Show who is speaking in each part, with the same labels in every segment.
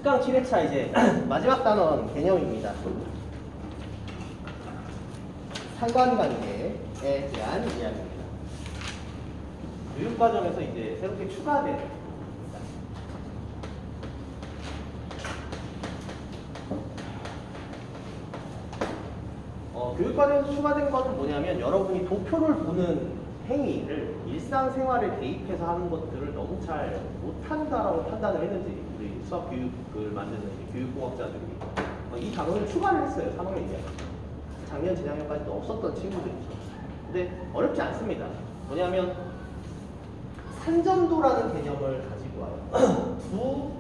Speaker 1: 직강 7회차 이제 마지막 단원 개념입니다. 상관관계에 대한 이야기입니다. 교육과정에서 이제 새롭게 추가된 교육과정에서 추가된 것은 뭐냐면 여러분이 도표를 보는 행위를 일상생활에 대입해서 하는 것들을 너무 잘 못한다라고 판단을 했는지 우리 수학 교육을 만드는 교육공학자들이 이 단원을 추가를 했어요. 3학년 이제 작년 재작년까지도 없었던 친구들이죠. 근데 어렵지 않습니다. 뭐냐면 산점도라는 개념을 가지고 와요. 두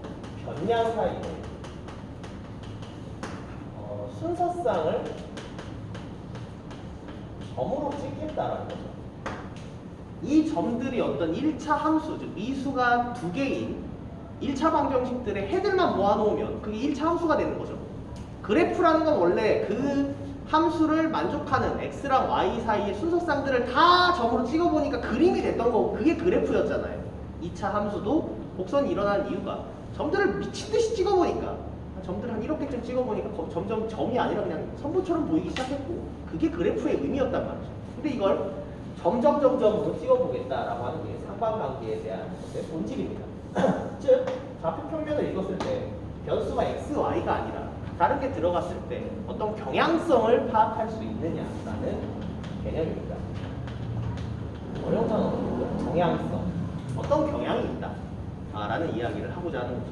Speaker 1: 변량 사이에 순서쌍을 점으로 찍겠다라는 거죠. 이 점들이 어떤 1차 함수, 즉 미수가 두 개인 1차 방정식들의 해들만 모아놓으면 그게 1차 함수가 되는 거죠. 그래프라는 건 원래 그 함수를 만족하는 x랑 y 사이의 순서쌍들을 다 점으로 찍어보니까 그림이 됐던 거고 그게 그래프였잖아요. 2차 함수도 곡선이 일어나는 이유가 점들을 미친듯이 찍어보니까 점들을 한 1억 개쯤 찍어보니까 점점 점이 아니라 그냥 선보처럼 보이기 시작했고 그게 그래프의 의미였단 말이죠. 근데 이걸 점점점점으로 찍어보겠다라고 하는 게 상관관계에 대한 것의 본질입니다. 즉 좌표 평면을 읽었을 때 변수가 x, y가 아니라 다른 게 들어갔을 때 어떤 경향성을 파악할 수 있느냐라는 개념입니다. 어려운 단어는 경향성, 어떤 경향이 있다 라는 이야기를 하고자 하는 거죠.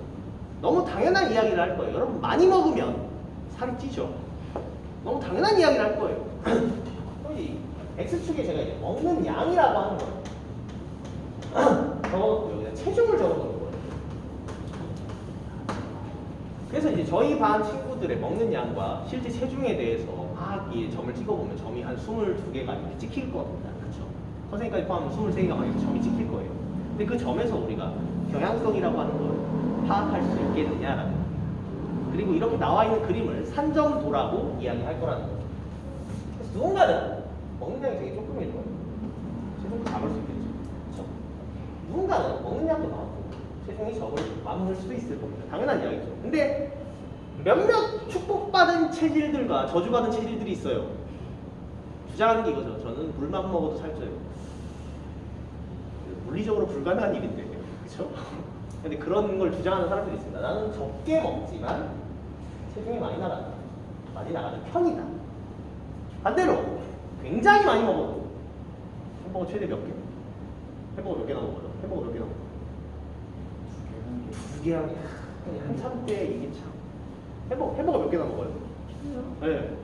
Speaker 1: 너무 당연한 이야기를 할 거예요. 여러분 많이 먹으면 살이 찌죠. 너무 당연한 이야기를 할 거예요. 이 X축에 제가 이제 먹는 양이라고 하는 거예요. 적어놓고 여기다 체중을 적어놓는 거예요. 그래서 이제 저희 반 친구들의 먹는 양과 실제 체중에 대해서 막 이 점을 찍어보면 점이 한 22개가 이렇게 찍힐 겁니다. 그렇죠? 선생님까지 포함하면 23개가 막 이렇게 점이 찍힐 거예요. 근데 그 점에서 우리가 경향성이라고 하는 걸 파악할 수 있겠느냐라는 거예요. 그리고 이렇게 나와 있는 그림을 산점도라고 이야기할 거라는 거죠. 그래서 누군가는 먹는 양이 되게 조금일 거예요. 체중도 작을 수 있겠죠. 그렇죠? 누군가는 먹는 양도 많고 체중이 많을 수도 있을 겁니다. 당연한 이야기죠. 근데 몇몇 축복받은 체질들과 저주받은 체질들이 있어요. 주장하는 게 이거죠. 저는 물만 먹어도 살쪄요. 물리적으로 불가능한 일인데, 그렇죠? 근데 그런 걸 주장하는 사람들이 있습니다. 나는 적게 먹지만 체중이 많이 나가는 편이다. 반대로 굉장히 많이 먹어도 햄버거 최대 몇 개? 햄버거 몇 개나 먹어요? 햄버거 몇 개나 먹어요? 두 개 하기 한참 때 이게 참 햄버거 몇 개나 먹어요? 네.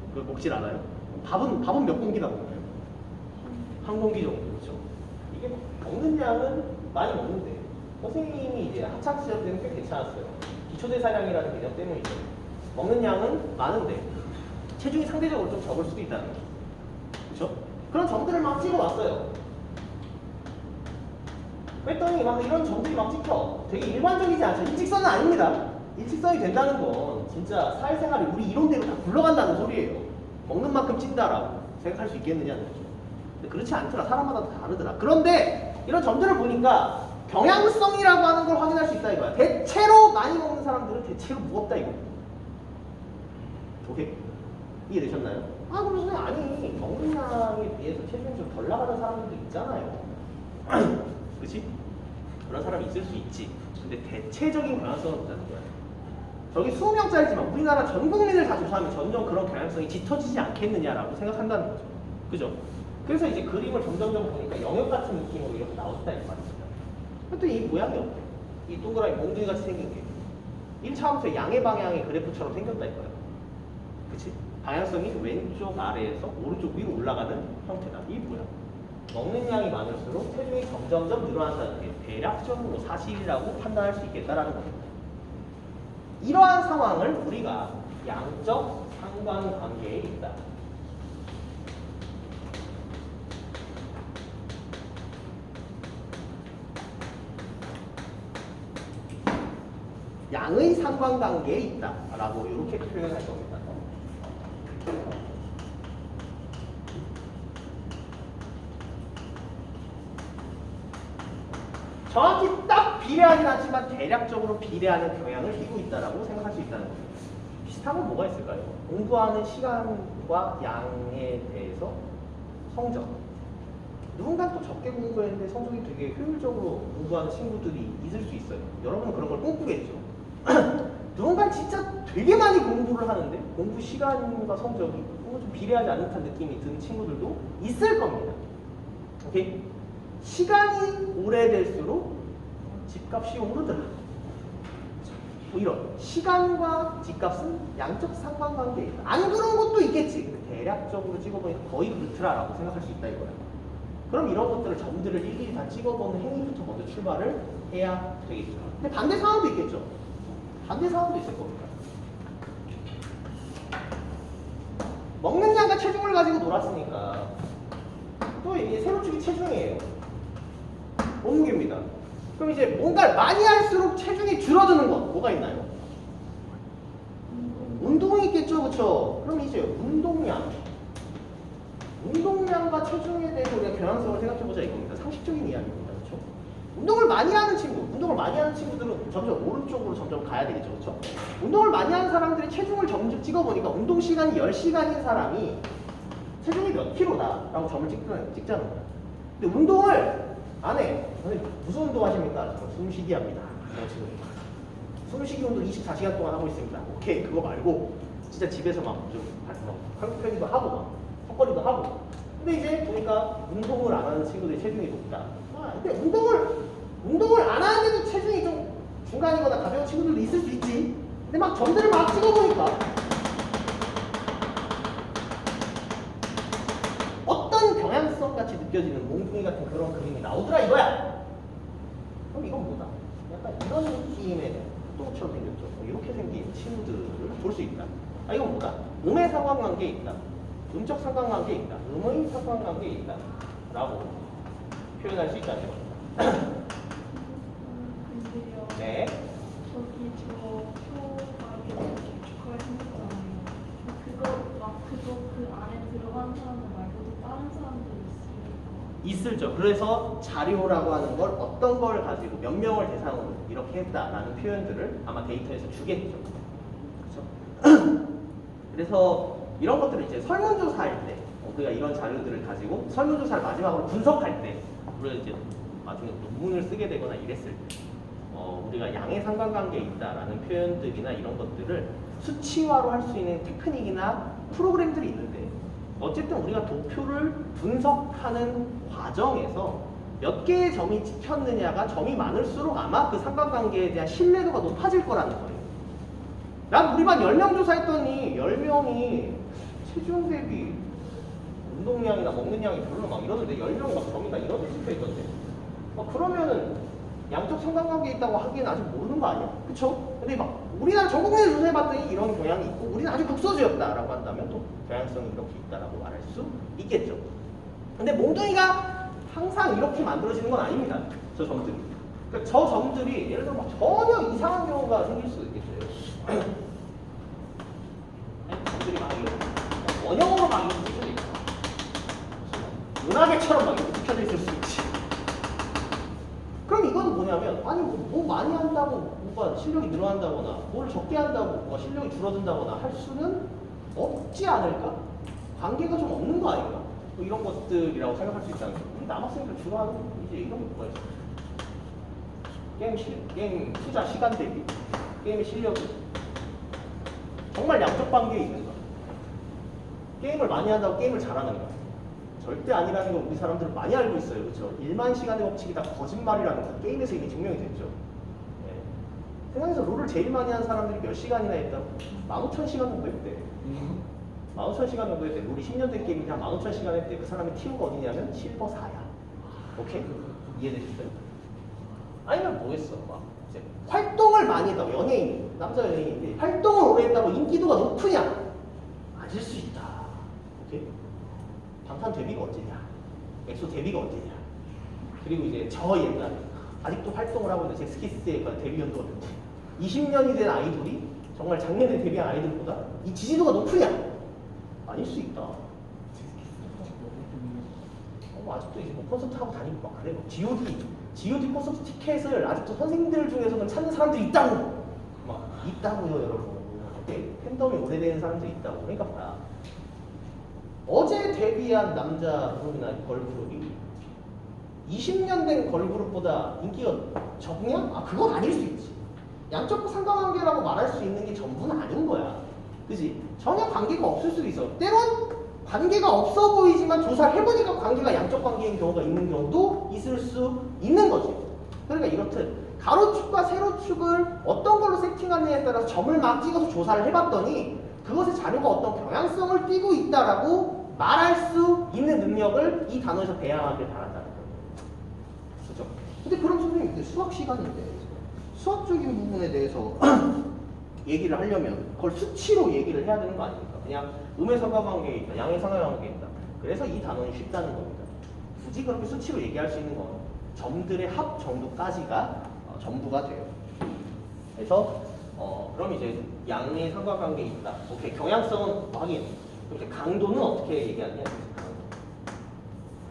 Speaker 1: 그걸 먹질 않아요? 밥은 몇 공기나 먹나요? 한 공기 정도. 그렇죠? 이게 먹는 양은 많이 먹는데 선생님이 이제 학창 시절 때는 꽤 괜찮았어요. 기초대사량이라는 개념 때문이죠. 먹는 양은 많은데 체중이 상대적으로 좀 적을 수도 있다는 거죠. 그렇죠? 그런 점들을 막 찍어왔어요. 그랬더니 막 이런 점들이 막 찍혀. 되게 일반적이지 않죠. 일직선은 아닙니다. 일직선이 된다는 건 진짜 사회생활이 우리 이론대로 다 굴러간다는 소리예요. 먹는 만큼 찐다라고 생각할 수 있겠느냐는 거죠. 근데 그렇지 않더라. 사람마다 다 다르더라. 그런데 이런 점들을 보니까 경향성이라고 하는 걸 확인할 수 있다 이거야. 대체로 많이 먹는 사람들은 대체로 무겁다 이거. 오케이? 이해되셨나요? 그럼 선생님 아니 먹는 양에 비해서 체중이 좀 덜 나가는 사람들도 있잖아요. 그렇지? 그런 사람이 있을 수 있지. 근데 대체적인 경향성은 없다는 거야. 저기 20명짜리지만 우리나라 전 국민을 다 조사하면 점점 그런 경향성이 짙어지지 않겠느냐라고 생각한다는 거죠. 그죠? 그래서 이제 그림을 점점점 보니까 영역 같은 느낌으로 이렇게 나왔다 이 말입니다. 근데 이 모양이 어때? 이 동그라미 몽둥이 같이 생긴 게 1차 함수의 양의 방향의 그래프처럼 생겼다 이거야. 그치? 방향성이 왼쪽 아래에서 오른쪽 위로 올라가는 형태다. 이 뭐야? 먹는 양이 많을수록 체중이 점점점 늘어난다는 게 대략적으로 사실이라고 판단할 수 있겠다라는 겁니다. 이러한 상황을 우리가 양적 상관관계에 있다. 양의 상관관계에 있다 라고 이렇게 표현할 겁니다. 정확히 딱 비례하진 않지만 대략적으로 비례하는 경향을 띠고 있다라고 생각할 수 있다는 거예요. 비슷한 건 뭐가 있을까요? 공부하는 시간과 양에 대해서 성적. 누군가 또 적게 공부했는데 성적이 되게 효율적으로 공부하는 친구들이 있을 수 있어요. 여러분은 그런 걸 꿈꾸겠죠. 누군가 진짜 되게 많이 공부를 하는데 공부 시간과 성적이 좀 비례하지 않는 듯한 느낌이 드는 친구들도 있을 겁니다. 오케이? 시간이 오래될수록 집값이 오르더라. 뭐 이런 시간과 집값은 양적 상관관계에 있다. 안 그런 것도 있겠지. 근데 대략적으로 찍어보니까 거의 그렇더라라고 생각할 수 있다 이거야. 그럼 이런 것들을 점들을 일일이 다 찍어보는 행위부터 먼저 출발을 해야 되겠죠. 근데 반대 상황도 있겠죠. 반대 상황도 있을 겁니다. 먹는 양과 체중을 가지고 놀았으니까 또 이게 세로축이 체중이에요. 몸무게입니다. 그럼 이제 뭔가를 많이 할수록 체중이 줄어드는 것 뭐가 있나요? 운동이 있겠죠, 그렇죠? 그럼 이제 운동량과 체중에 대해서 우리가 경향성을 생각해보자 이겁니다. 상식적인 이야기입니다, 그렇죠? 운동을 많이 하는 친구들은 점점 오른쪽으로 점점 가야 되겠죠, 그렇죠? 운동을 많이 하는 사람들이 체중을 점점 찍어보니까 운동 시간이 10시간인 사람이 체중이 몇 킬로다라고 점을 찍자는 거야. 근데 운동을 안 해. 선생님 무슨 운동 하십니까? 저는 숨쉬기 합니다. 지금 숨쉬기 운동 24시간 동안 하고 있습니다. 오케이, 그거 말고 진짜 집에서 막좀 팔굽혀펴기도 하고 막 턱걸이도 하고. 근데 이제 보니까 운동을 안 하는 친구들이 체중이 높다. 근데 운동을 안 하는데도 체중이 좀 중간이거나 가벼운 친구들도 있을 수 있지. 근데 막 점들을 막 찍어보니까 어떤 경향성 같이 느껴지는 몽둥이 같은 그런 그림이 나오더라 이거야. 그럼 이건 뭐다? 약간 이런 느낌의 똥처럼 생겼죠. 이렇게 생긴 친구들을 볼 수 있다. 이건 뭐다? 음의 상관관계에 있다. 음적 상관관계에 있다. 음의 상관관계에 있다. 라고 표현할 수 있다는 겁니다.
Speaker 2: 근데요.
Speaker 1: 네.
Speaker 2: 저기 저 표가 이렇게 축축하게 생겼잖아요. 그거 그 안에 들어간 사람들 말고도 다른 사람들이 있으니까.
Speaker 1: 있을죠. 그래서 자료라고 하는 걸 어떤 걸 가지고 몇 명을 대상으로 이렇게 했다라는 표현들을 아마 데이터에서 주겠죠. 그렇죠? 그래서 이런 것들을 이제 설문조사할 때 우리가 이런 자료들을 가지고 설문조사를 마지막으로 분석할 때 우리가 이제 나중에 논문을 쓰게 되거나 이랬을 때 우리가 양의 상관관계에 있다라는 표현들이나 이런 것들을 수치화로 할 수 있는 테크닉이나 프로그램들이 있는데 어쨌든 우리가 도표를 분석하는 과정에서 몇 개의 점이 찍혔느냐가 점이 많을수록 아마 그 상관관계에 대한 신뢰도가 높아질 거라는 거예요. 난 우리 반 10명 조사했더니 10명이 체중 대비 운동량이나 먹는 양이 별로 막 이러는데 10명이 막 점이 다 이렇게 찍혀있던데 그러면은 양적 상관관계에 있다고 하기엔 아직 모르는 거 아니야? 그쵸? 근데 막 우리나라 전국민을 조사해봤더니 이런 경향이 있고 우리는 아주 극소수였다라고 한다면 또 경향성이 이렇게 있다라고 말할 수 있겠죠. 근데 몽둥이가 항상 이렇게 만들어지는 건 아닙니다. 저 점들이. 그러니까 저 점들이 예를 들어 막 전혀 이상한 경우가 생길 수도 있겠어요. 점들이 막 이렇게 원형으로 막 이렇게 찍혀져 있어. 은하계처럼 막 이렇게 찍혀져 있을 수 있지. 그럼 이건 뭐냐면 아니 뭐 많이 한다고 뭐가 실력이 늘어난다거나 뭘 적게 한다고 뭐가 실력이 줄어든다거나 할 수는 없지 않을까? 관계가 좀 없는 거 아닌가? 뭐 이런 것들이라고 생각할 수 있다는 거예요. 우리 남학생들 주로 하는 이제 이런 게 뭐가 있어? 게임 투자 시간 대비 게임의 실력이 정말 양적 관계에 있는가? 게임을 많이 한다고 게임을 잘하는가? 절대 아니라는 걸 우리 사람들은 많이 알고 있어요. 그렇죠? 1만 시간의 법칙이 다 거짓말이라는 거 게임에서 이미 증명이 됐죠. 네. 세상에서 롤을 제일 많이 한 사람들이 몇 시간이나 했다고? 15,000시간 정도 했대. 15,000시간 정도 했대. 롤이 10년 된 게임이 한 15,000시간 했대. 그 사람이 티어가 어디냐면 실버 4야. 오케이? 이해되셨어요? 아니면 뭐겠어? 막 이제 활동을 많이 했다고 연예인, 남자 연예인인데 활동을 오래 했다고 인기도가 높으냐? 맞을 수 있다. 오케이? 방탄 데뷔가 언제냐? 엑소 데뷔가 언제냐? 그리고 이제 저 옛날에 아직도 활동을 하고 있는 잭스키스의 데뷔 연도가 언제? 20년이 된 아이돌이 정말 작년에 데뷔한 아이돌보다 이 지지도가 높으냐? 아닐 수 있다. 아직도 이제 뭐 콘서트 하고 다니고 막 그래. G.O.D GOT 코스 티켓을 아직도 선생님들 중에서는 찾는 사람들이 있다고. 막 있다고요, 여러분. 팬덤이 오래된 사람들이 있다고. 그러니까 뭐야? 어제 데뷔한 남자 그룹이나 걸그룹이 20년 된 걸그룹보다 인기가 적냐? 아, 그건 아닐 수 있지. 양적 상관관계라고 말할 수 있는 게 전부는 아닌 거야. 그지? 전혀 관계가 없을 수도 있어. 때론 관계가 없어 보이지만 조사를 해보니까 관계가 양적 관계인 경우가 있는 경우도 있을 수 있는 거지. 그러니까 이렇듯 가로축과 세로축을 어떤 걸로 세팅하느냐에 따라서 점을 막 찍어서 조사를 해봤더니 그것의 자료가 어떤 경향성을 띠고 있다라고 말할 수 있는 능력을 이 단어에서 배양하길 바란다는 거예요. 그죠? 근데 그럼 선생님 이게 수학 시간인데 수학적인 부분에 대해서 얘기를 하려면 그걸 수치로 얘기를 해야 되는 거 아닙니까? 그냥 음의 상관관계에 있다, 양의 상관관계에 있다. 그래서 이 단어는 쉽다는 겁니다. 굳이 그렇게 수치로 얘기할 수 있는 건 점들의 합 정도까지가 전부가 돼요. 그래서 그럼 이제 양의 상관관계에 있다. 오케이, 경향성은 확인. 이렇게 강도는 어떻게 얘기하냐?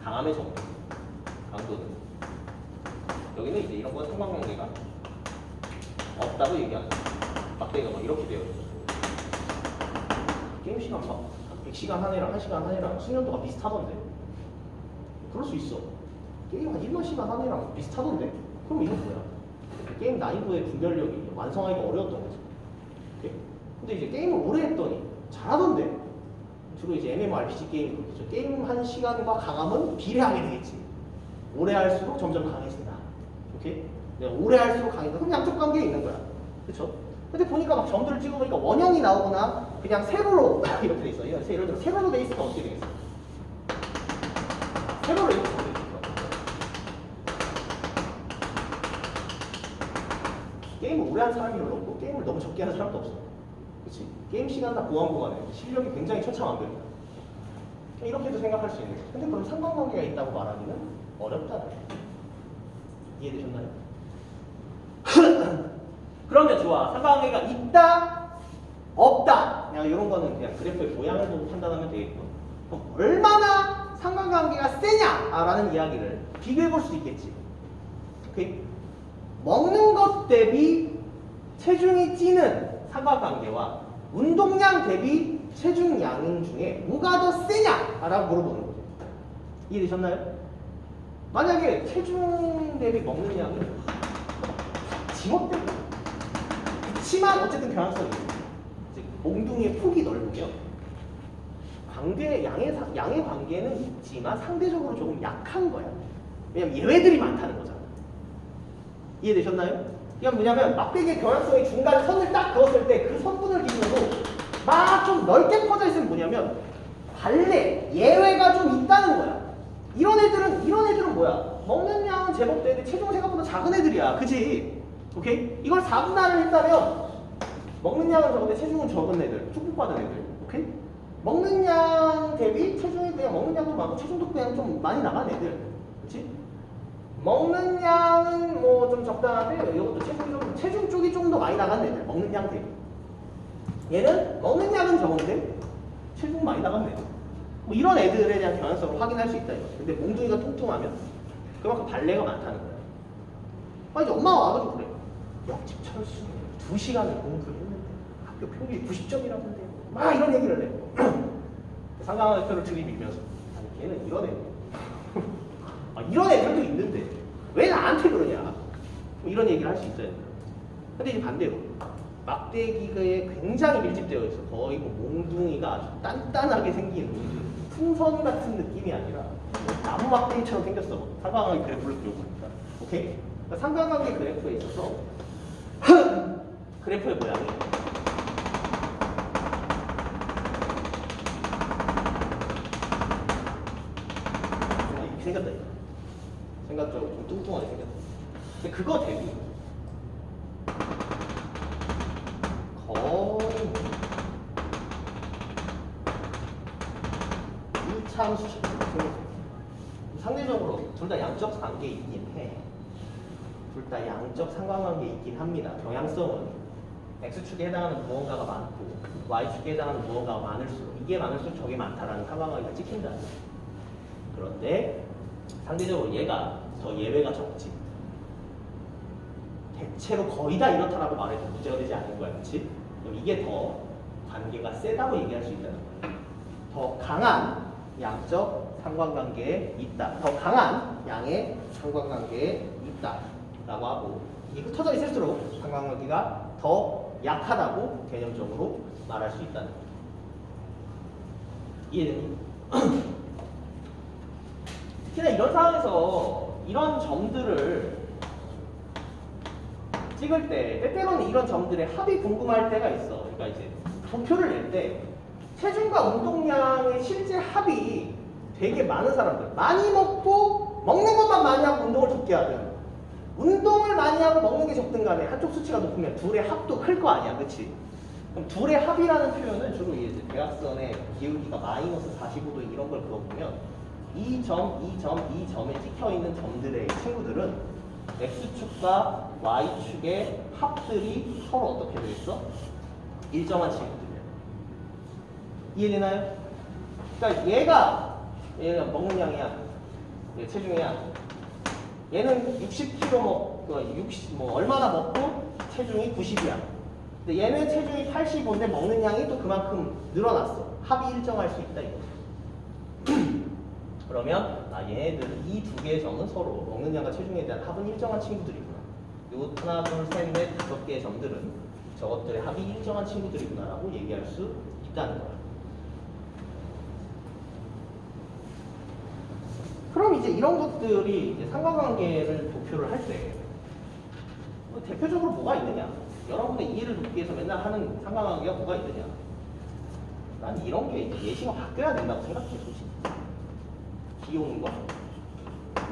Speaker 1: 강함의 정도. 강도는 여기는 이제 이런 건 상관관계가 없다고 얘기하는 거예요. 막대기가 막 이렇게 되어 있어요. 게임 시간 막 100시간 한 애랑 1시간 한 애랑 숙련도가 비슷하던데. 그럴 수 있어. 게임 한 1만 시간 한 애랑 비슷하던데. 그럼 이건 뭐야? 게임 난이도의 분별력이 완성하기가 어려웠던 거죠. 오케이? 근데 이제 게임을 오래 했더니 잘하던데. 주로 이제 MMORPG 게임이 그렇죠. 게임 한 시간과 강함은 비례하게 되겠지. 오래 할수록 점점 강해진다. 오케이? 내가 오래 할수록 강해진다. 그럼 양쪽 관계에 있는 거야. 그렇죠? 근데 보니까 막 점들을 찍어보니까 원형이 나오거나 그냥 세로로 이렇게 돼 있어. 예를 들어 세로로 돼 있으면 어떻게 되겠어? 세로로 이렇게 돼 있어. 게임을 오래 한 사람이 별로 없고 게임을 너무 적게 하는 사람도 없어. 그렇지? 게임 시간 다 보완보완해. 실력이 굉장히 천차만별이다. 이렇게도 생각할 수 있는 거야. 근데 그럼 상관관계가 있다고 말하기는 어렵다. 이해되셨나요? 그러면 좋아. 상관관계가 있다, 없다. 그냥 이런 거는 그냥 그래프의 모양을 보고 판단하면 되겠고. 그럼 얼마나 상관관계가 세냐라는 이야기를 비교해 볼 수 있겠지. 오케이? 먹는 것 대비 체중이 찌는 상관관계와 운동량 대비 체중량 중에 뭐가 더 세냐라고 물어보는 거죠. 이해되셨나요? 만약에 체중 대비 먹는 양이 지멋대로 그렇지만 어쨌든 경향성이 있어요. 몽둥이의 폭이 넓으면 양의 관계는 있지만 상대적으로 조금 약한 거야. 왜냐면 예외들이 많다는 거잖아. 이해되셨나요? 이건 뭐냐면 막대기의 경향성의 중간 선을 딱 그었을 때 그 선분을 기준으로 막 좀 넓게 퍼져 있으면 뭐냐면 발레 예외가 좀 있다는 거야. 이런 애들은 뭐야? 먹는 양은 제법 되는데 체중은 생각보다 작은 애들이야. 그치? 오케이? 이걸 4분할을 했다면 먹는 양은 적은데 체중은 적은 애들, 축복받은 애들. 오케이? 먹는 양 대비 체중이 그냥 먹는 양도 많고 체중도 그냥 좀 많이 나간 애들. 그치? 먹는 양은 뭐 좀 적당한데 이것도 체중 쪽이 좀 더 많이 나간 애들. 먹는 양 대비. 얘는 먹는 양은 적은데 체중 많이 나간 애들. 뭐 이런 애들에 대한 경향성을 확인할 수 있다 이거죠. 근데 몽둥이가 통통하면 그만큼 발레가 많다는 거야. 아 이제 엄마가 와가지고 그래. 옆집 철수 2시간을 공부를 했는데 학교 평균이 90점이라던데 막 이런 얘기를 해. 상관관계표를 들이밀면서 아니 걔는 이런 애들. 아, 이런 애들도 있는데 왜 나한테 그러냐. 뭐 이런 얘기를 할 수 있어요. 근데 이제 반대로 막대기에 굉장히 밀집되어 있어. 거의 뭐 몽둥이가 아주 단단하게 생긴 풍선 같은 느낌이 아니라 나무 막대기처럼 생겼어. 상관관계 그래프를 그려보니까. 오케이? 그러니까 상관관계 그래프에 있어서 그래프의 모양이 이렇게 생겼다. 생각적으로 좀 뚱뚱하게 생겼다. 근데 그거 대비 거의 일차함수 상대적으로 둘 다 양적 관계에 있긴 해. 둘 다 양적 상관관계에 있긴 합니다. 경향성은 X축에 해당하는 무언가가 많고 Y축에 해당하는 무언가가 많을수록 이게 많을수록 저게 많다라는 상관관계가 찍힌다. 그런데 상대적으로 얘가 더 예외가 적지. 대체로 거의 다 이렇다라고 말해도 문제가 되지 않는 거야, 그렇지? 그럼 이게 더 관계가 세다고 얘기할 수 있다는 거야. 더 강한 양적 상관관계에 있다. 더 강한 양의 상관관계에 있다라고 하고, 이게 흩어져 있을수록 상관관계가 더 약하다고 개념적으로 말할 수 있다는 거야. 이해되니? 특히나 이런 상황에서 이런 점들을 찍을 때 때때로는 이런 점들의 합이 궁금할 때가 있어. 그러니까 이제 도표를 낼 때 체중과 운동량의 실제 합이 되게 많은 사람들, 많이 먹고 먹는 것만 많이 하고 운동을 적게 하든 운동을 많이 하고 먹는 게 적든 간에 한쪽 수치가 높으면 둘의 합도 클 거 아니야, 그치? 그럼 둘의 합이라는 표현은 주로 이제 대각선의 기울기가 마이너스 45도 이런 걸 그어보면 이 점, 이 점, 이 점에 찍혀있는 점들의 친구들은 X축과 Y축의 합들이 서로 어떻게 되어 있어? 일정한 친구들이야. 이해되나요? 그러니까 얘가 먹는 양이야. 얘 체중이야. 얘는 60kg 뭐 얼마나 먹고 체중이 90이야. 근데 얘는 체중이 85인데 먹는 양이 또 그만큼 늘어났어. 합이 일정할 수 있다 이거지. 그러면 얘네들 이 두 개의 점은 서로 먹는 양과 체중에 대한 합은 일정한 친구들이구나. 요 하나, 둘, 셋, 넷, 다섯 개의 점들은 저것들의 합이 일정한 친구들이구나라고 얘기할 수 있다는 거야. 그럼 이제 이런 것들이 이제 상관관계를 도표를 할 때 대표적으로 뭐가 있느냐? 여러분의 이해를 돕기 위해서 맨날 하는 상관관계가 뭐가 있느냐? 난 이런 게 이제 예시가 바뀌어야 된다고 생각해, 솔직히. 기온과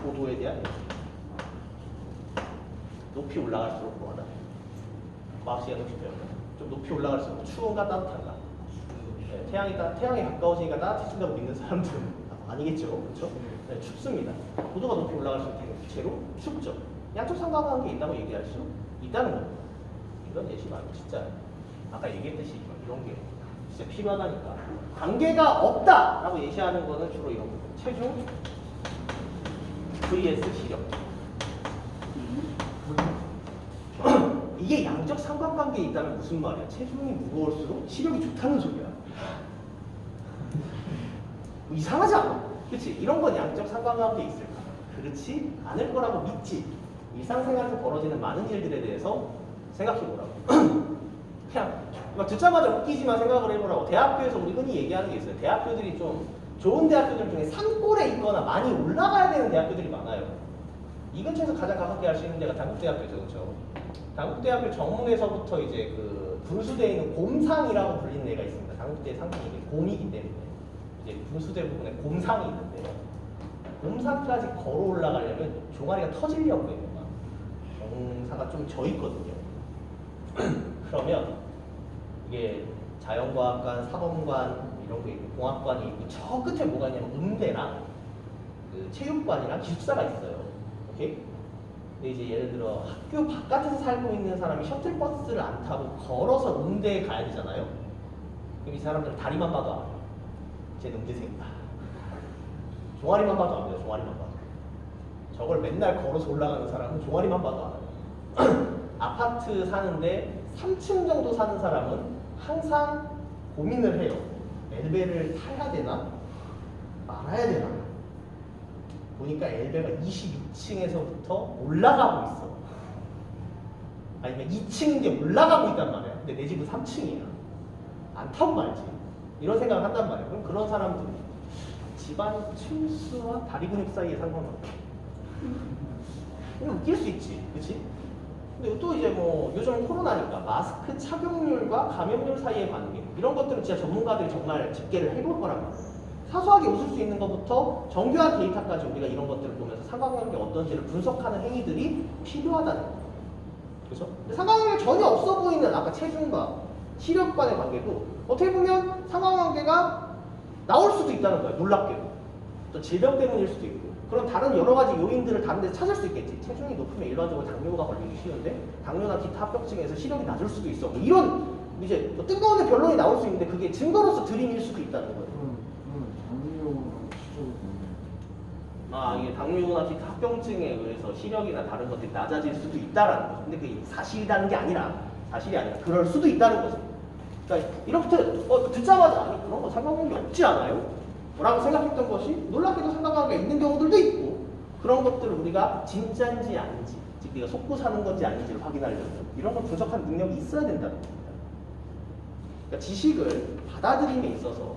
Speaker 1: 고도에 대한 높이 올라갈수록 뭐하다? 과학 시간 혹시 배웠나? 좀 높이 올라갈수록 추운가 따뜻한가? 네, 태양이 가까워지니까 따뜻해진다고 믿는 사람들은 아니겠죠, 그렇죠? 네, 춥습니다. 고도가 높이 올라갈수록 대체로 춥죠. 양쪽 상관관계 있다고 얘기할 수 있다는 겁니다. 이런 예시 말고 진짜 아까 얘기했듯이 이런 게 진짜 필요하다니까. 관계가 없다라고 예시하는 거는 주로 이런 거. 체중 vs 시력. 이게 양적 상관관계에 있다면 무슨 말이야? 체중이 무거울수록 시력이 좋다는 소리야. 뭐 이상하지 않아? 그치? 이런 건 양적 상관관계에 있을까? 그렇지 않을 거라고 믿지. 일상생활에서 벌어지는 많은 일들에 대해서 생각해보라고. 그냥 막 듣자마자 웃기지만 생각을 해보라고. 대학교에서 우리 흔히 얘기하는 게 있어요. 대학교들이 좀 좋은 대학교들 중에 산골에 있거나 많이 올라가야 되는 대학교들이 많아요. 이 근처에서 가장 가깝게 할 수 있는 데가 단국대학교죠, 그렇죠? 단국대학교 정문에서부터 이제 그 분수대에 있는 곰상이라고 불리는 데가 있습니다. 단국대 상징이 이게 곰이기 때문에 이제 분수대 부분에 곰상이 있는데 곰상까지 걸어 올라가려면 종아리가 터지려고 해요. 경사가 좀 져 있거든요. 그러면 이게 자연과학관, 사범관 이런 게 있고 공학관이 있고 저 끝에 뭐가 있냐면 음대랑 그 체육관이랑 기숙사가 있어요. 오케이? 근데 이제 예를 들어 학교 바깥에서 살고 있는 사람이 셔틀버스를 안 타고 걸어서 음대에 가야 되잖아요. 그럼 이 사람들은 다리만 봐도 알아요. 쟤는 음대생이다. 종아리만 봐도 안 돼요. 종아리만 봐도. 저걸 맨날 걸어서 올라가는 사람은 종아리만 봐도 알아요. 아파트 사는데 3층 정도 사는 사람은 항상 고민을 해요. 엘베를 타야 되나? 말아야 되나? 보니까 엘베가 22층에서부터 올라가고 있어. 아니면 2층인데 올라가고 있단 말이야. 근데 내 집은 3층이야. 안 타고 말지. 이런 생각을 한단 말이야. 그럼 그런 사람들은 집안 층수와 다리 근육 사이에 상관없다. 웃길 수 있지, 그렇지? 근데 또 이제 뭐 요즘 코로나니까 마스크 착용률과 감염률 사이의 관계 이런 것들은 진짜 전문가들이 정말 집계를 해볼 거란 말이에요. 사소하게 웃을 수 있는 것부터 정교한 데이터까지 우리가 이런 것들을 보면서 상관관계가 어떤지를 분석하는 행위들이 필요하다는 거예요. 그렇죠? 근데 상관관계가 전혀 없어 보이는 아까 체중과 시력 간의 관계도 어떻게 보면 상관관계가 나올 수도 있다는 거예요. 놀랍게도. 또 질병 때문일 수도 있고. 그런 다른 여러 가지 요인들을 다른 데서 찾을 수 있겠지. 체중이 높으면 일반적으로 당뇨가 걸리기 쉬운데 당뇨나 기타 합병증에서 시력이 낮을 수도 있어. 뭐 이런 이제 뭐 뜬금없는 변론이 나올 수 있는데 그게 증거로서 드림일 수도 있다는 거예요.
Speaker 3: 당뇨랑 시력은
Speaker 1: 이게 당뇨나 기타 합병증에 의해서 시력이나 다른 것들이 낮아질 수도 있다라는 거죠. 근데 그게 사실이라는 게 아니라 그럴 수도 있다는 거죠. 그러니까 이렇게 듣자마자 아니 그런 거 상관관계 없지 않아요? 라고 생각했던 것이 놀랍게도 상관관계가 있는 경우들도 있고 그런 것들을 우리가 진짜인지 아닌지 즉 네가 속고 사는 건지 아닌지를 확인하려면 이런 걸 분석하는 능력이 있어야 된다는 겁니다. 그러니까 지식을 받아들임에 있어서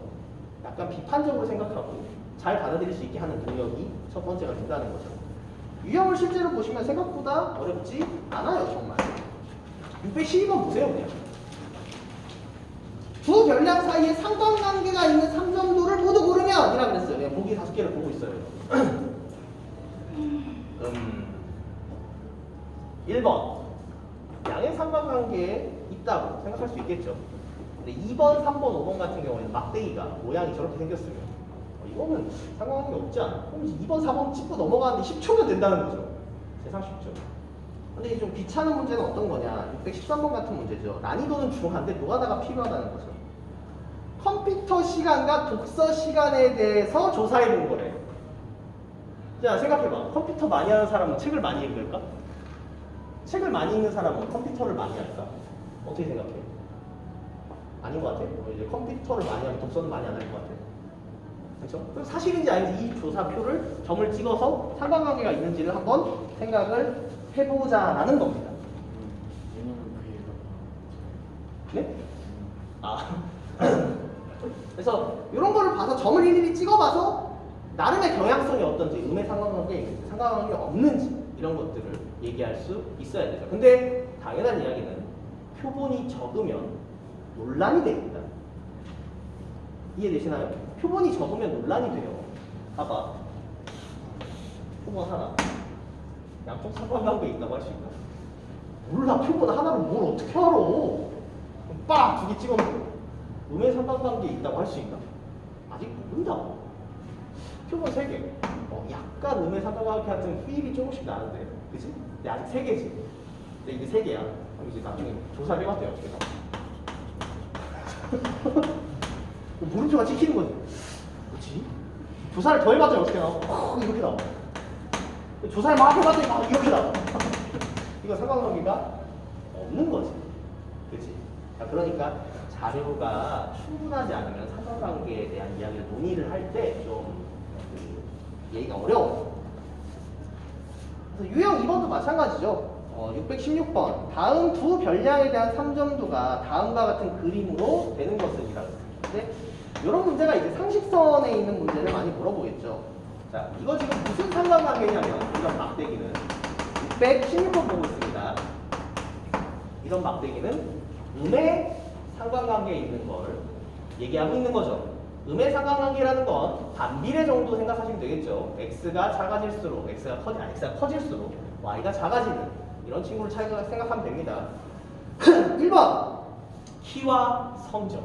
Speaker 1: 약간 비판적으로 생각하고 잘 받아들일 수 있게 하는 능력이 첫 번째가 된다는 거죠. 유형을 실제로 보시면 생각보다 어렵지 않아요, 정말. 612번 보세요, 그냥. 두 별량 사이에 상관관계가 있는 3점도를 모두 고르면 이라고 그랬어요. 그냥 보기 5개를 보고 있어요. 1번 양의 상관관계에 있다고 생각할 수 있겠죠. 근데 2번, 3번, 5번 같은 경우에는 막대기가 모양이 저렇게 생겼으면 이거는 상관관계가 없지 않아. 그럼 2번, 4번 짚고 넘어가는데 10초면 된다는 거죠. 세상 쉽죠. 근데 이게 좀 귀찮은 문제는 어떤 거냐. 613번 같은 문제죠. 난이도는 중요한데 노가다가 필요하다는 거죠. 컴퓨터 시간과 독서 시간에 대해서 조사해 본 거래요. 자, 생각해봐. 컴퓨터 많이 하는 사람은 책을 많이 읽을까? 책을 많이 읽는 사람은 컴퓨터를 많이 할까? 어떻게 생각해? 아닌 것 같아? 이제 컴퓨터를 많이 하면 독서는 많이 안 할 것 같아. 그렇죠? 그럼 사실인지 아닌지 이 조사표를 점을 찍어서 상관관계가 있는지를 한번 생각을 해보자라는 겁니다. 네? 그래서 이런 거를 봐서 점을 일일이 찍어봐서 나름의 경향성이 어떤지, 음의 상관관계가 있는지, 상관관계가 없는지 이런 것들을 얘기할 수 있어야 되죠. 근데 당연한 이야기는 표본이 적으면 논란이 됩니다. 이해되시나요? 표본이 적으면 논란이 돼요. 봐봐. 표본 하나. 양쪽 상관관계에 있다고 할 수 있나? 몰라. 표본 하나를 뭘 어떻게 알아? 빡! 2개 찍어놓고 음의 상관관계에 있다고 할 수 있나? 아직 모른다. 표본 3개. 약간 음의 상관관계 같은 휘입이 조금씩 나는데, 그치? 근데 아직 3개지. 근데 이게 3개야. 그럼 이제 나중에 조사를 해봤더니 어떻게 나와? 물음표가 찍히는 거지. 그렇지? 조사를 더 해봤더니 어떻게 나와? 이렇게 나와. 조사를 막 해봤더니 막 이렇게 나와. 이거 상관관계가 없는 거지. 그치? 자, 그러니까 자료가 충분하지 않으면 상관관계에 대한 이야기를 논의를 할 때 좀 얘기가 어려워. 그래서 유형 2번도 마찬가지죠. 616번. 다음 두 별량에 대한 3점도가 다음과 같은 그림으로 되는 것은이라고 했는데 이런 문제가 이제 상식선에 있는 문제를 많이 물어보겠죠. 자, 이거 지금 무슨 상관관계냐면 이런 막대기는 616번 보고 있습니다. 이런 막대기는 음의 상관관계에 있는 걸 얘기하고 있는 거죠. 음의 상관관계라는 건 반비례 정도 생각하시면 되겠죠. x가 작아질수록 x가 커질수록 y가 작아지는 이런 친구를 생각하면 됩니다. 1번 키와 성적.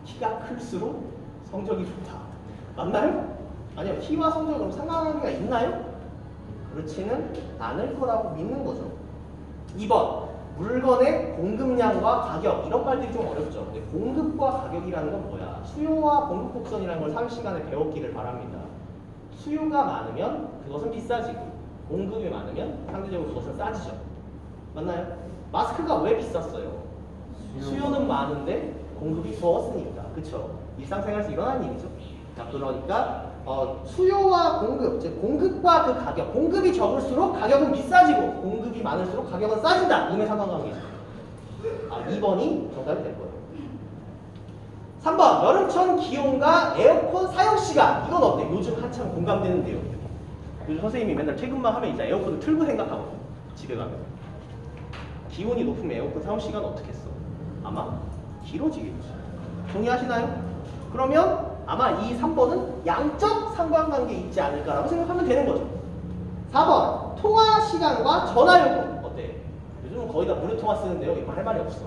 Speaker 1: 키가 클수록 성적이 좋다. 맞나요? 아니요. 키와 성적은 상관관계가 있나요? 그렇지는 않을 거라고 믿는 거죠. 2번 물건의 공급량과 가격. 이런 말들이 좀 어렵죠. 근데 공급과 가격이라는 건 뭐야? 수요와 공급 곡선이라는 걸 3시간에 배웠기를 바랍니다. 수요가 많으면 그것은 비싸지고 공급이 많으면 상대적으로 그것은 싸지죠. 맞나요? 마스크가 왜 비쌌어요? 수요는 많은데 공급이 적었으니까. 그쵸? 일상생활에서 일어나는 일이죠. 자, 그러니까 수요와 공급, 즉 공급과 그 가격, 공급이 적을수록 가격은 비싸지고 공급이 많을수록 가격은 싸진다. 음의 상관관계죠. 2번이 정답이 될 거예요. 3번 여름철 기온과 에어컨 사용시간. 이건 어때? 요즘 한참 공감되는데요. 요즘 선생님이 맨날 퇴근만 하면 이제 에어컨을 틀고 생각하거든요. 집에 가면 기온이 높으면 에어컨 사용시간은 어떻게 했어? 아마 길어지겠지. 동의하시나요? 그러면 아마 이 3번은 양적 상관관계에 있지 않을까라고 생각하면 되는 거죠. 4번 통화 시간과 전화 요금. 어때? 요즘은 거의 다 무료 통화 쓰는데요. 이거 할 말이 없어.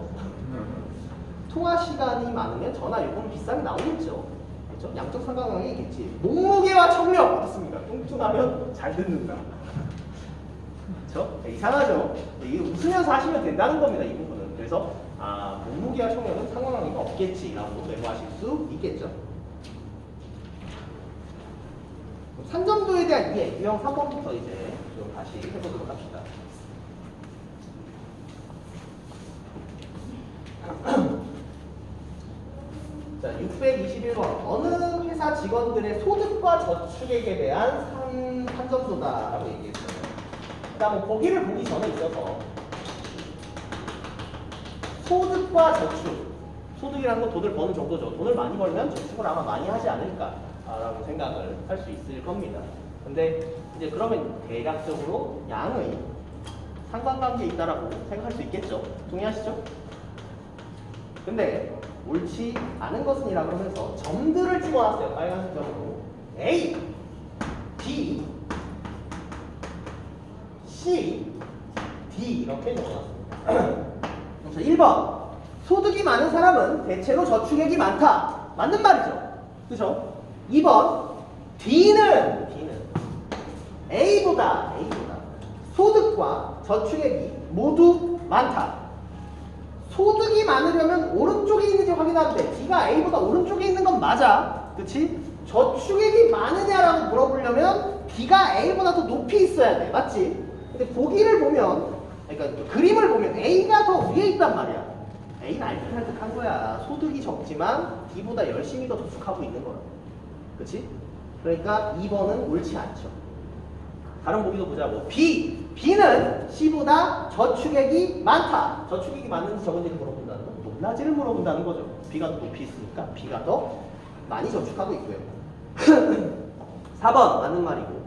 Speaker 1: 통화 시간이 많으면 전화 요금은 비싸게 나오겠죠. 그렇죠? 양적 상관관계가 있겠지. 몸무게와 청력 어떻습니까? 뚱뚱하면 잘 듣는다. 그렇죠? 이상하죠? 이게 웃으면서 하시면 된다는 겁니다. 이 부분은. 그래서 몸무게와 청력은 상관관계가 없겠지라고 메모하실 수 있겠죠. 산점도에 대한 이해, 유형 3번부터 이제 좀 다시 해보도록 합시다. 자, 621번. 어느 회사 직원들의 소득과 저축액에 대한 산점도다라고 얘기했어요. 일단 뭐 보기를 보기 전에 있어서 소득과 저축. 소득이라는 건 돈을 버는 정도죠. 돈을 많이 벌면 저축을 아마 많이 하지 않을까라고 생각을 할 수 있을 겁니다. 근데 이제 그러면 대략적으로 양의 상관관계에 있다라고 생각할 수 있겠죠. 동의하시죠? 근데 옳지 않은 것은이라 그러면서 점들을 찍어놨어요. 빨간색 점으로. A, B, C, D 이렇게 적어놨습니다. 그래서 1번 소득이 많은 사람은 대체로 저축액이 많다. 맞는 말이죠. 그죠? 2번 D는 A보다 소득과 저축액이 모두 많다. 소득이 많으려면 오른쪽에 있는지 확인하는데 D가 A보다 오른쪽에 있는 건 맞아. 그치? 저축액이 많으냐라고 물어보려면 B가 A보다 더 높이 있어야 돼. 맞지? 근데 보기를 보면, 그러니까 그림을 보면 A가 더 위에 있단 말이야. A는 알뜰살뜰한 거야. 소득이 적지만 D보다 열심히 더 저축하고 있는 거야. 그치? 그러니까 2번은 옳지 않죠. 다른 보기도 보자고. B는 C보다 저축액이 많다. 저축액이 많은지 적은지를 물어본다는 건 높낮이를 물어본다는 거죠. B가 더 높이 있으니까 B가 더 많이 저축하고 있고요. 4번 맞는 말이고.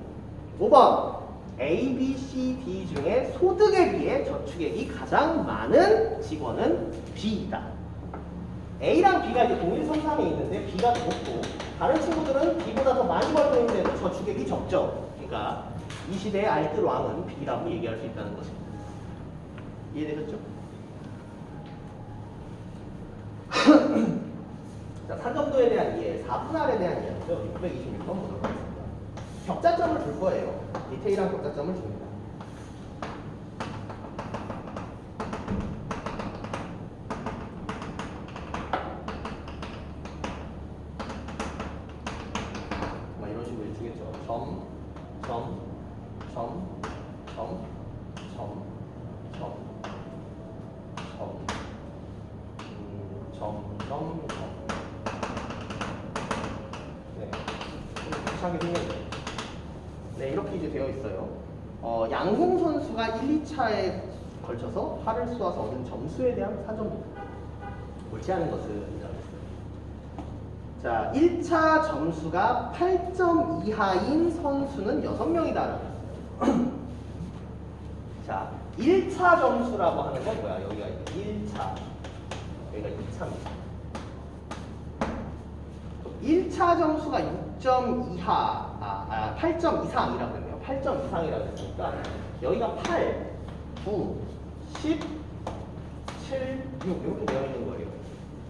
Speaker 1: 5번 A, B, C, D 중에 소득에 비해 저축액이 가장 많은 직원은 B이다. A랑 B가 이제 동일 선상에 있는데 B가 더 높고 다른 친구들은 B보다 더 많이 벌고 있는데도 저축액이 적죠. 그러니까 이 시대의 알뜰왕은 B라고 얘기할 수 있다는 것입니다. 이해되셨죠? 자, 산점도에 대한 이해, 4분할에 대한 이해죠. 626번 보도록 하겠습니다. 격자점을 줄 거예요. 디테일한 격자점을 줍니다. 이런 식으로 주겠죠. 점, 네, 비슷하게 생겼죠. 네, 이렇게 이제 되어 있어요. 양궁 선수가 1, 2차에 걸쳐서 활을 쏘아서 얻은 점수에 대한 산점도. 옳지 않은 것은 인정했어요. 자, 1차 점수가 8점 이하인 선수는 6명이다. 자, 1차 점수라고 하는 건 뭐야? 여기가 1차, 여기가 2차입니다. 1차 점수가 6점 이하, 8점 이상이라고 했네요. 8점 이상이라고 했으니까 여기가 8, 9, 10, 7, 6 이렇게 되어 있는 거예요.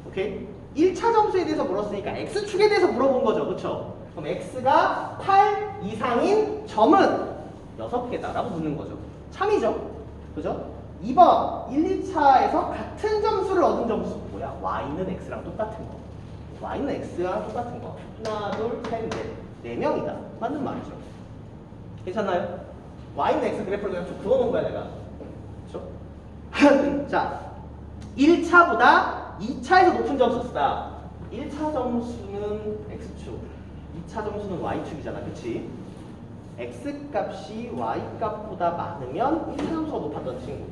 Speaker 1: 오케이? 1차 점수에 대해서 물었으니까 X축에 대해서 물어본 거죠. 그렇죠? 그럼 X가 8 이상인 점은 6개다라고 묻는 거죠. 참이죠? 그죠? 2번 1, 2차에서 같은 점수를 얻은 점수 뭐야? Y는 X랑 똑같은 거. Y는 X랑 똑같은 거. 하나, 둘, 셋, 넷. 4명이다. 맞는 말이죠. 괜찮나요? Y는 X 그래프를 그냥 쭉 그어놓은 거야, 내가. 그렇죠? 자, 1차보다 2차에서 높은 점수 쓰다. 1차 점수는 X축, 2차 점수는 Y축이잖아. 그치? X값이 Y값보다 많으면 1차 점수가 높았던 친구.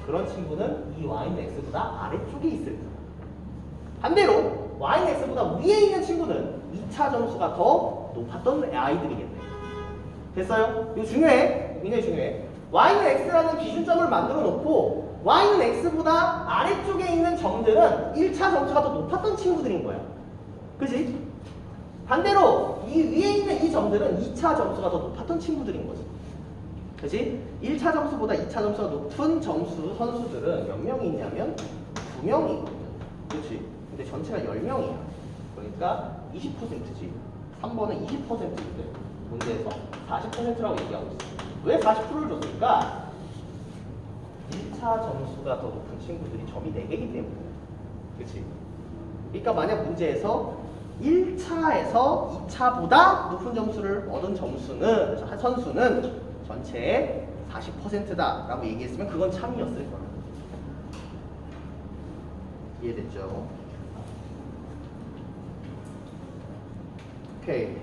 Speaker 1: 그런 친구는 이 Y는 X보다 아래쪽에 있을 거야. 반대로 Y는 X보다 위에 있는 친구는 2차 점수가 더 높았던 아이들이겠네. 됐어요? 이거 중요해. 굉장히 중요해. Y는 X라는 기준점을 만들어 놓고 Y는 X보다 아래쪽에 있는 점들은 1차 점수가 더 높았던 친구들인 거야. 그지? 반대로 이 위에 있는 이 점들은 2차 점수가 더 높았던 친구들인 거지. 그지? 1차 점수보다 2차 점수가 높은 점수 선수들은 몇 명이 있냐면 2명이 있거든. 그렇지? 근데 전체가 10명이야. 그러니까 20%지. 3번은 20%인데 문제에서 40%라고 얘기하고 있어. 왜 40%를 줬을까? 1차 점수가 더 높은 친구들이 점이 4개이기 때문에. 그치? 그러니까 만약 문제에서 1차에서 2차보다 높은 점수를 얻은 점수는 선수는 전체의 40%다 라고 얘기했으면 그건 참이었을 거야. 이해됐죠? 오케이.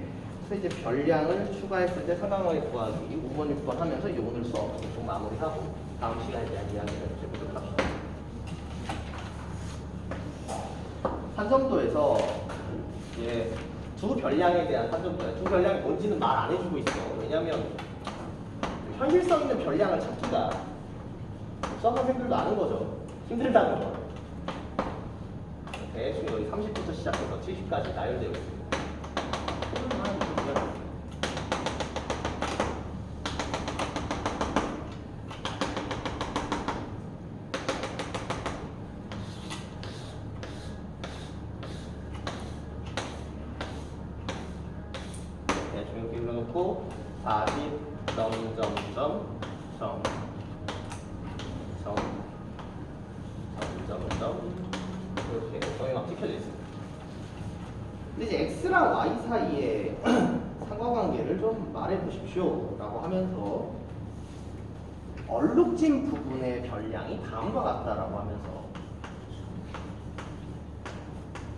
Speaker 1: 그래서 이제 별량을 추가했을 때 상관관계 구하기 5번, 6번 하면서 이제 오늘 수업 좀 마무리하고 다음 시간에 대한 이야기를 해보도록 합시다. 한정도에서 이제 두 별량에 대한 한정도야. 두 별량이 뭔지는 말 안 해주고 있어. 왜냐면 현실성 있는 별량을 찾기가 수학생들도 아는 거죠. 힘들다는 거. 대충 여기 30부터 시작해서 70까지 나열되어 있습니다. 대충 이렇게 읽어놓고 40 점점점 이렇게 점이 막 찍혀져 있습니다. 근데 이제 x랑 y 사이에 상관관계를 좀 말해 보십시오 라고 하면서 얼룩진 부분의 별량이 다음과 같다라고 하면서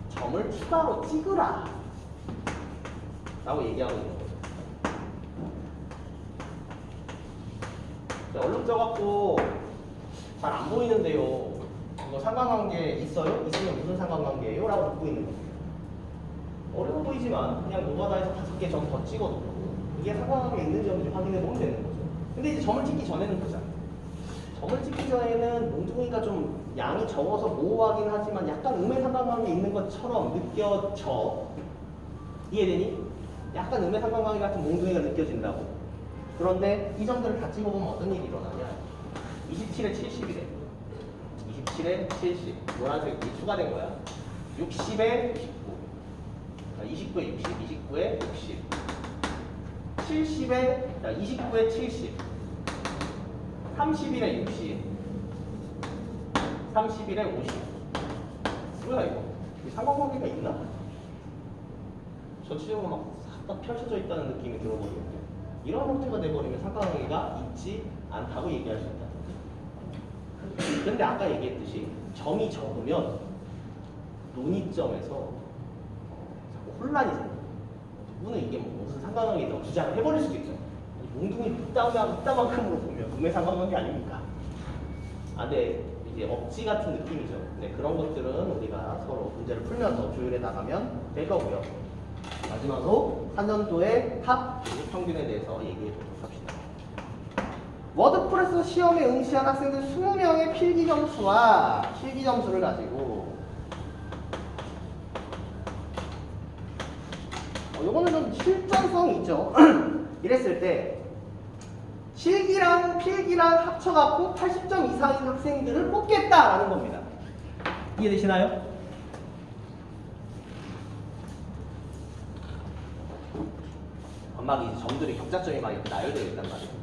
Speaker 1: 점을 추가로 찍으라 라고 얘기하고 있는 거죠. 얼룩져갖고 잘 안 보이는데요. 이거 상관관계 있어요? 있으면 무슨 상관관계예요? 라고 묻고 있는 거예요. 어려워 보이지만 그냥 노가다에서 5개 점 더 찍어놓고 이게 상관관계 있는지 없는지 확인해 보면 되는 거죠. 근데 이제 점을 찍기 전에는 보자. 점을 찍기 전에는 몽둥이가 좀 양이 적어서 모호하긴 하지만 약간 음의 상관관계 있는 것처럼 느껴져. 이해되니? 약간 음의 상관관계 같은 몽둥이가 느껴진다고. 그런데 이 점들을 다 찍어보면 어떤 일이 일어나냐? 27에 70이래. 27에 70. 노란색이 추가된 거야. 60에 19. 29에 60, 29에 60. 70에, 29에 70. 31에 60. 31에 50. 뭐야 이거? 상관관계가 있나? 전체적으로 막 싹 펼쳐져 있다는 느낌이 들어버리거든요. 이런 형태가 돼버리면 상관관계가 있지 않다고 얘기할 수 있다. 근데 아까 얘기했듯이 점이 적으면 논의점에서 자꾸 혼란이 생겨요. 누구는 이게 뭐 무슨 상관관계라고 주장을 해버릴 수도 있죠. 몽둥이 이따만큼으로 보면 음의 상관관계 아닙니까? 아, 네. 이제 억지 같은 느낌이죠. 네, 그런 것들은 우리가 서로 문제를 풀면서 조율해 나가면 될 거고요. 마지막으로 한년도의 합 평균에 대해서 얘기해 보도록 합시다. 워드프레스 시험에 응시한 학생들 20명의 필기 점수와 실기 점수를 가지고 요거는 좀 실전성이 있죠. 이랬을 때 실기랑 필기랑 합쳐갖고 80점 이상인 학생들을 뽑겠다라는 겁니다. 이해되시나요? 막 이제 점들이 격자점이 막 이렇게 나열되어 있단 말이에요.